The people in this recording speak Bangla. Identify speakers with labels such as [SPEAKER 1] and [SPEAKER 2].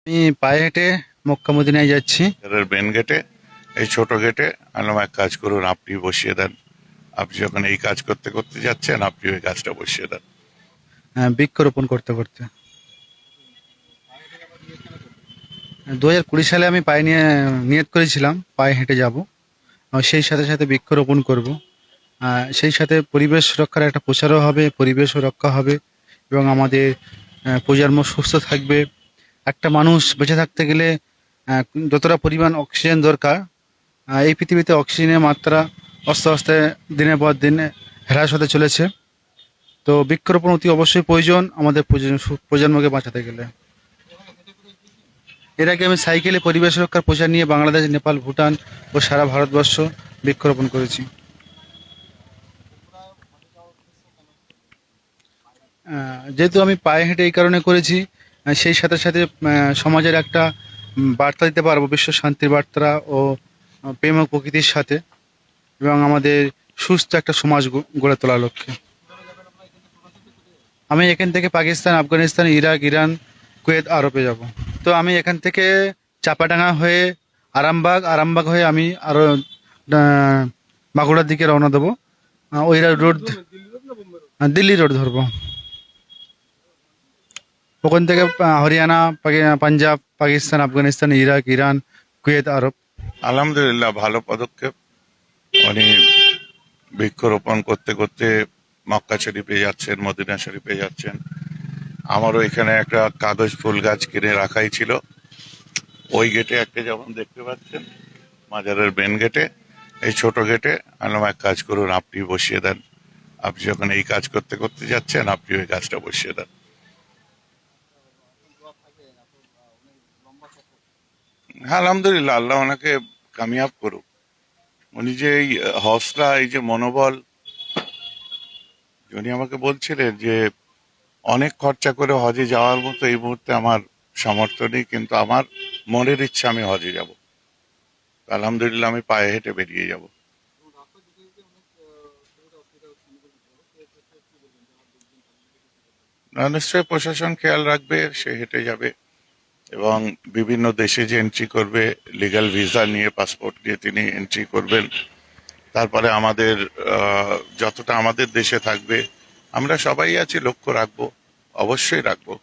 [SPEAKER 1] আমি পায়ে হেঁটে মক্কা মদিনায় যাচ্ছি।
[SPEAKER 2] মেন গেটে, এই ছোট গেটে আনলাম এক কাজ করুন, আপনি বসিয়ে দেন। আপনি যখন এই কাজ করতে করতে যাচ্ছেন, আপনি ওই কাজটা বসিয়ে দেন।
[SPEAKER 1] বৃক্ষরোপণ করতে করতে 2020 সালে আমি পায়ে নিয়ে নিয়ত করেছিলাম পায়ে হেঁটে যাব। সেই সাথে সাথে বৃক্ষরোপণ করব। সেই সাথে পরিবেশ রক্ষার একটা প্রচারও হবে, পরিবেশও রক্ষা হবে এবং আমাদের প্রজন্ম সুস্থ থাকবে। একটা মানুষ বেঁচে থাকতে গেলে যতটা পরিমাণ অক্সিজেন দরকার, এই পৃথিবীতে অক্সিজেনের মাত্রা আস্তে আস্তে দিনের পর দিন হ্রাস হতে চলেছে। তো বৃক্ষরোপণ অতি অবশ্যই প্রয়োজন আমাদের প্রজন্মকে বাঁচাতে গেলে। এর আগে আমি সাইকেলে পরিবেশ রক্ষার প্রচার নিয়ে বাংলাদেশ, নেপাল, ভুটান ও সারা ভারতবর্ষ বৃক্ষরোপণ করেছি। যেহেতু আমি পায়ে হেঁটে এই কারণে করেছি, সেই সাথে সাথে সমাজের একটা বার্তা দিতে পারবো, বিশ্ব শান্তির বার্তা ও প্রেম ও প্রকৃতির সাথে, এবং আমাদের সুস্থ একটা সমাজ গড়ে তোলার লক্ষ্যে। আমি এখান থেকে Pakistan, Afghanistan, Iraq, Iran, Kuwait, আরবে যাব। তো আমি এখান থেকে চাপাডাঙ্গা হয়ে আরামবাগ, আরামবাগ হয়ে আমি আরও বাঁকুড়ার দিকে রওনা দেবো। ওই রোড, দিল্লি রোড ধরবো। ওখান থেকে Haryana, Punjab, Pakistan, Afghanistan, Iraq, Iran, Kuwait, আরব।
[SPEAKER 2] আলহামদুলিল্লাহ, ভালো পদক্ষেপ। উনি বৃক্ষরোপণ করতে করতে মক্কা শরীফে যাচ্ছেন, মদিনা শরীফে যাচ্ছেন। আমারও এখানে একটা কাগজ ফুল গাছ কিনে রাখাই ছিল। ওই গেটে একটা যেমন দেখতে পাচ্ছেন, মাজারের মেন গেটে, এই ছোট গেটে আনলাম এক কাজ করুন, আপনি বসিয়ে দেন। আপনি যখন এই কাজ করতে করতে যাচ্ছেন, আপনি ওই কাজটা বসিয়ে দেন। হ্যাঁ, আলহামদুলিল্লাহ, আল্লাহ ওনাকে কামিয়াব করুক। উনি যে এই হৌসলা, এই যে মনোবল, উনি আমাকে বলছিলেন যে অনেক খরচা করে হজে যাওয়ার মতো এই মুহূর্তে আমার সামর্থ্য নেই, কিন্তু আমার মনের ইচ্ছা আমি হজে যাব। আলহামদুলিল্লাহ, আমি পায়ে হেঁটে বেরিয়ে যাব। নিশ্চয়ই প্রশাসন খেয়াল রাখবে, সে হেঁটে যাবে এবং বিভিন্ন দেশে যে এন্ট্রি করবে, লিগ্যাল ভিসা নিয়ে, পাসপোর্ট নিয়ে তিনি এন্ট্রি করবেন। তারপরে আমাদের যতটা আমাদের দেশে থাকবে, আমরা সবাই আছি, লক্ষ্য রাখবো, অবশ্যই রাখবো।